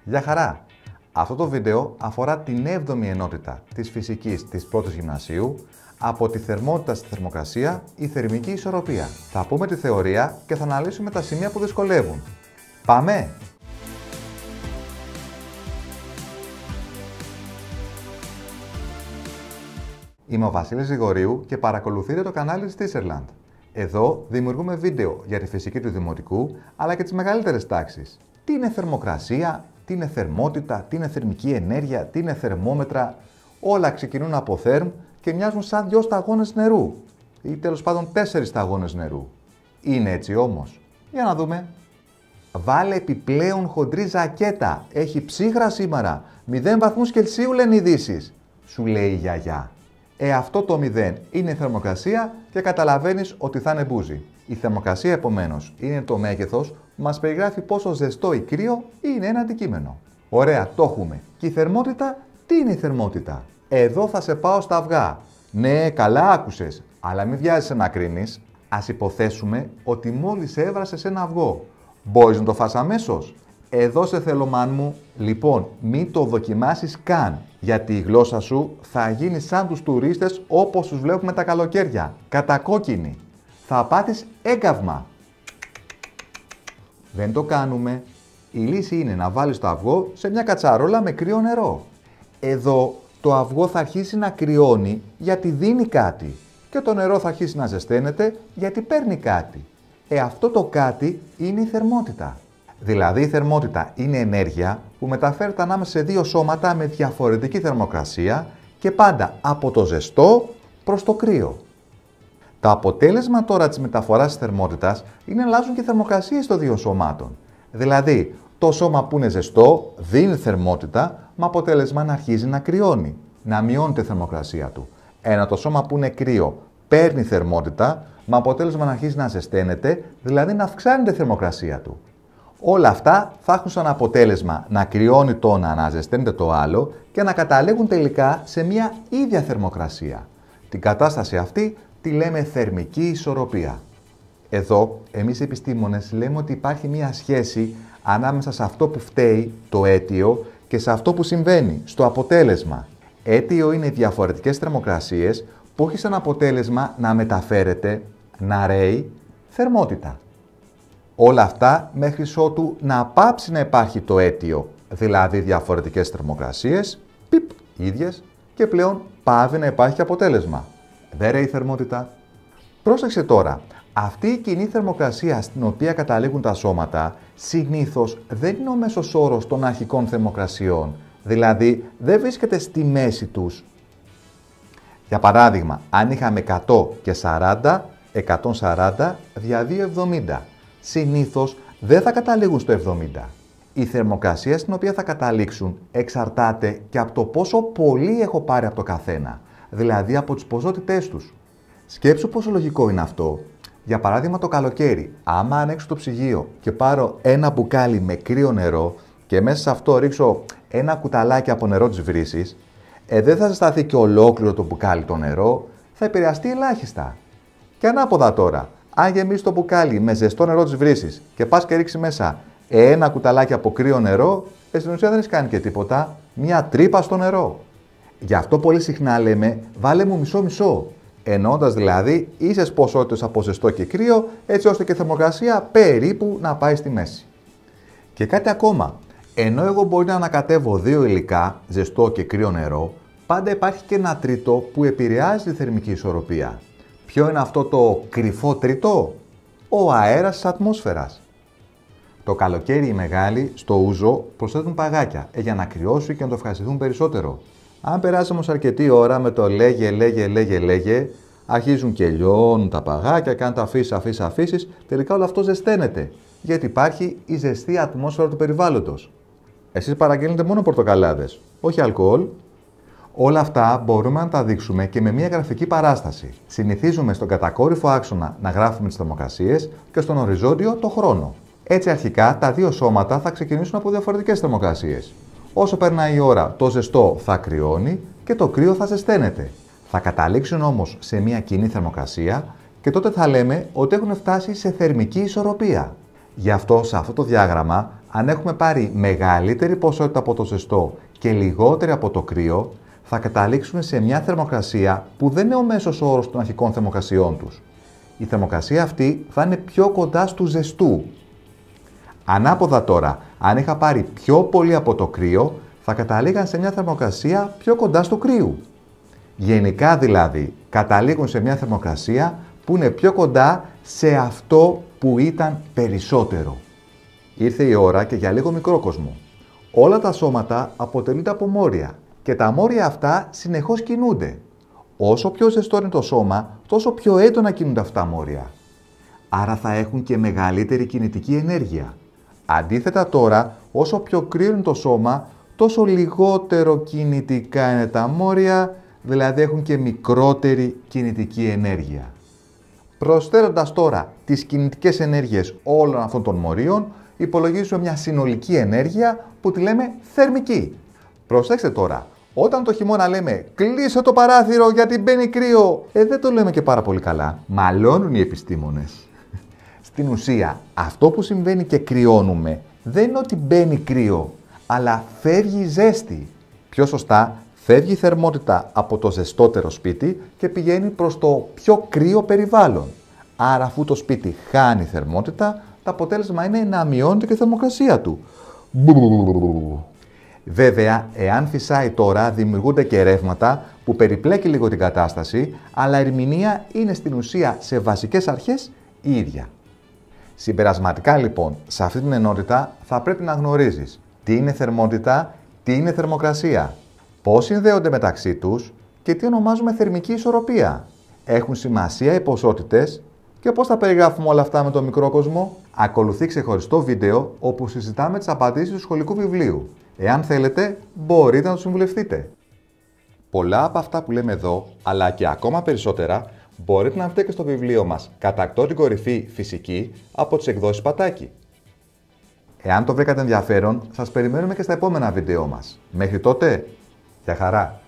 Γεια χαρά! Αυτό το βίντεο αφορά την 7η ενότητα της φυσικής της πρώτης γυμνασίου από τη θερμότητα στη θερμοκρασία, η θερμική ισορροπία. Θα πούμε τη θεωρία και θα αναλύσουμε τα σημεία που δυσκολεύουν. Πάμε! Είμαι ο Βασίλης Γρηγορίου και παρακολουθείτε το κανάλι της Teacherland. Εδώ δημιουργούμε βίντεο για τη φυσική του δημοτικού, αλλά και τις μεγαλύτερες τάξεις. Τι είναι θερμοκρασία, τι είναι θερμότητα, τι είναι θερμική ενέργεια, τι είναι θερμόμετρα. Όλα ξεκινούν από θερμ και μοιάζουν σαν 2 σταγόνες νερού. Ή τέλος πάντων 4 σταγόνες νερού. Είναι έτσι όμως? Για να δούμε. Βάλε επιπλέον χοντρή ζακέτα. Έχει ψύχρα σήμερα. 0 βαθμούς Κελσίου λένε οι ειδήσεις. Σου λέει η γιαγιά. Αυτό το 0 είναι η θερμοκρασία και καταλαβαίνεις ότι θα είναι μπούζι. Η θερμοκρασία επομένως είναι το μέγεθος που μας περιγράφει πόσο ζεστό ή κρύο είναι ένα αντικείμενο. Ωραία, το έχουμε. Και η θερμότητα, τι είναι η θερμότητα? Εδώ θα σε πάω στα αυγά. Ναι, καλά άκουσες, αλλά μην βιάζεσαι να κρίνεις. Ας υποθέσουμε ότι μόλις έβρασες ένα αυγό. Μπορείς να το φας αμέσως? Εδώ σε θέλω, μάν μου. Λοιπόν, μην το δοκιμάσεις καν, γιατί η γλώσσα σου θα γίνει σαν τους τουρίστες όπως τους βλέπουμε τα καλοκαίρια. Κατακόκκινη. Θα πάθεις έγκαυμα. Δεν το κάνουμε. Η λύση είναι να βάλεις το αυγό σε μια κατσαρόλα με κρύο νερό. Εδώ το αυγό θα αρχίσει να κρυώνει γιατί δίνει κάτι και το νερό θα αρχίσει να ζεσταίνεται γιατί παίρνει κάτι. Αυτό το κάτι είναι η θερμότητα. Δηλαδή η θερμότητα είναι ενέργεια που μεταφέρεται ανάμεσα σε δύο σώματα με διαφορετική θερμοκρασία και πάντα από το ζεστό προς το κρύο. Το αποτέλεσμα τώρα της μεταφοράς της θερμότητας είναι να αλλάζουν και οι θερμοκρασίες των δύο σωμάτων. Δηλαδή το σώμα που είναι ζεστό δίνει θερμότητα με αποτέλεσμα να αρχίζει να κρυώνει, να μειώνεται η θερμοκρασία του. Το σώμα που είναι κρύο παίρνει θερμότητα με αποτέλεσμα να αρχίζει να ζεσταίνεται, δηλαδή να αυξάνεται η θερμοκρασία του. Όλα αυτά θα έχουν σαν αποτέλεσμα να κρυώνει το ένα, να ζεσταίνεται το άλλο και να καταλήγουν τελικά σε μια ίδια θερμοκρασία. Την κατάσταση αυτή τη λέμε θερμική ισορροπία. Εδώ, εμείς οι επιστήμονες λέμε ότι υπάρχει μια σχέση ανάμεσα σε αυτό που φταίει, το αίτιο, και σε αυτό που συμβαίνει, στο αποτέλεσμα. Αίτιο είναι διαφορετικές θερμοκρασίες που έχει σαν αποτέλεσμα να μεταφέρεται, να ρέει, θερμότητα. Όλα αυτά μέχρι ότου να πάψει να υπάρχει το αίτιο, δηλαδή διαφορετικές θερμοκρασίες, ίδιες, και πλέον πάβει να υπάρχει αποτέλεσμα. Δεν ρέει η θερμότητα. Πρόσεξε τώρα, αυτή η κοινή θερμοκρασία στην οποία καταλήγουν τα σώματα συνήθως δεν είναι ο μέσος όρος των αρχικών θερμοκρασιών, δηλαδή δεν βρίσκεται στη μέση τους. Για παράδειγμα, αν είχαμε 100 και 40, 140 δια 270. Συνήθως δεν θα καταλήγουν στο 70. Η θερμοκρασία στην οποία θα καταλήξουν εξαρτάται και από το πόσο πολύ έχω πάρει από το καθένα, δηλαδή από τις ποσότητές τους. Σκέψου πόσο λογικό είναι αυτό. Για παράδειγμα το καλοκαίρι, άμα ανοίξω το ψυγείο και πάρω ένα μπουκάλι με κρύο νερό και μέσα σε αυτό ρίξω ένα κουταλάκι από νερό της βρύσης, δεν θα ζεσταθεί και ολόκληρο το μπουκάλι το νερό, θα επηρεαστεί ελάχιστα. Και ανάποδα τώρα. Αν γεμίσει το μπουκάλι με ζεστό νερό της βρύσης και πας και ρίξει μέσα ένα κουταλάκι από κρύο νερό, στην ουσία δεν έχει κάνει και τίποτα, μια τρύπα στο νερό. Γι' αυτό πολύ συχνά λέμε βάλε μου μισό-μισό, εννοώντας δηλαδή ίσες ποσότητες από ζεστό και κρύο, έτσι ώστε και η θερμοκρασία περίπου να πάει στη μέση. Και κάτι ακόμα, ενώ εγώ μπορεί να ανακατεύω δύο υλικά, ζεστό και κρύο νερό, πάντα υπάρχει και ένα τρίτο που επηρεάζει τη θερμική ισορροπία. Ποιο είναι αυτό το κρυφό τρίτο? Ο αέρας της ατμόσφαιρας. Το καλοκαίρι οι μεγάλοι στο ούζο προσθέτουν παγάκια για να κρυώσουν και να το ευχαριστηθούν περισσότερο. Αν περάσει όμως αρκετή ώρα με το λέγε, αρχίζουν και λιώνουν τα παγάκια, κάνουν τα αφήσεις, τελικά όλο αυτό ζεσταίνεται. Γιατί υπάρχει η ζεστή ατμόσφαιρα του περιβάλλοντος. Εσείς παραγγέλνετε μόνο πορτοκαλάδες, όχι αλκοόλ. Όλα αυτά μπορούμε να τα δείξουμε και με μια γραφική παράσταση. Συνηθίζουμε στον κατακόρυφο άξονα να γράφουμε τις θερμοκρασίες και στον οριζόντιο το χρόνο. Έτσι αρχικά τα δύο σώματα θα ξεκινήσουν από διαφορετικές θερμοκρασίες. Όσο περνάει η ώρα, το ζεστό θα κρυώνει και το κρύο θα ζεσταίνεται. Θα καταλήξουν όμως σε μια κοινή θερμοκρασία και τότε θα λέμε ότι έχουν φτάσει σε θερμική ισορροπία. Γι' αυτό σε αυτό το διάγραμμα Αν έχουμε πάρει μεγαλύτερη ποσότητα από το ζεστό και λιγότερη από το κρύο, θα καταλήξουμε σε μια θερμοκρασία που δεν είναι ο μέσος όρος των αρχικών θερμοκρασιών τους. Η θερμοκρασία αυτή θα είναι πιο κοντά του ζεστού. Ανάποδα τώρα, αν είχα πάρει πιο πολύ από το κρύο, θα καταλήγαν σε μια θερμοκρασία πιο κοντά στο κρύου. Γενικά δηλαδή, καταλήγουν σε μια θερμοκρασία που είναι πιο κοντά σε αυτό που ήταν περισσότερο. Ήρθε η ώρα και για λίγο μικρόκοσμο. Όλα τα σώματα αποτελούνται από μόρια και τα μόρια αυτά συνεχώς κινούνται. Όσο πιο ζεστό είναι το σώμα, τόσο πιο έντονα κινούνται αυτά τα μόρια. Άρα θα έχουν και μεγαλύτερη κινητική ενέργεια. Αντίθετα τώρα, όσο πιο κρύο είναι το σώμα, τόσο λιγότερο κινητικά είναι τα μόρια, δηλαδή έχουν και μικρότερη κινητική ενέργεια. Προσθέτοντας τώρα τις κινητικές ενέργειες όλων αυτών των μορίων, υπολογίζουμε μια συνολική ενέργεια που τη λέμε θερμική. Προσέξτε τώρα, όταν το χειμώνα λέμε «κλείσε το παράθυρο γιατί μπαίνει κρύο», δεν το λέμε και πάρα πολύ καλά. Μαλώνουν οι επιστήμονες. Στην ουσία, αυτό που συμβαίνει και κρυώνουμε δεν είναι ότι μπαίνει κρύο, αλλά φεύγει ζέστη. Πιο σωστά, φεύγει η θερμότητα από το ζεστότερο σπίτι και πηγαίνει προς το πιο κρύο περιβάλλον. Άρα, αφού το σπίτι χάνει θερμότητα, το αποτέλεσμα είναι να μειώνεται και η θερμοκρασία του. Βέβαια, εάν φυσάει τώρα, δημιουργούνται και ρεύματα που περιπλέκει λίγο την κατάσταση, αλλά η ερμηνεία είναι στην ουσία σε βασικές αρχές η ίδια. Συμπερασματικά λοιπόν, σε αυτή την ενότητα θα πρέπει να γνωρίζεις τι είναι θερμότητα, τι είναι θερμοκρασία, πώς συνδέονται μεταξύ τους και τι ονομάζουμε θερμική ισορροπία. Έχουν σημασία οι ποσότητες και πώς θα περιγράφουμε όλα αυτά με τον μικρόκοσμο. Ακολουθεί ξεχωριστό βίντεο όπου συζητάμε τις απαντήσεις του σχολικού βιβλίου. Εάν θέλετε, μπορείτε να το συμβουλευτείτε. Πολλά από αυτά που λέμε εδώ, αλλά και ακόμα περισσότερα, μπορείτε να βρείτε και στο βιβλίο μας «Κατακτώ την κορυφή φυσική» από τις εκδόσεις Πατάκη. Εάν το βρήκατε ενδιαφέρον, σας περιμένουμε και στα επόμενα βίντεο μας. Μέχρι τότε, γεια χαρά!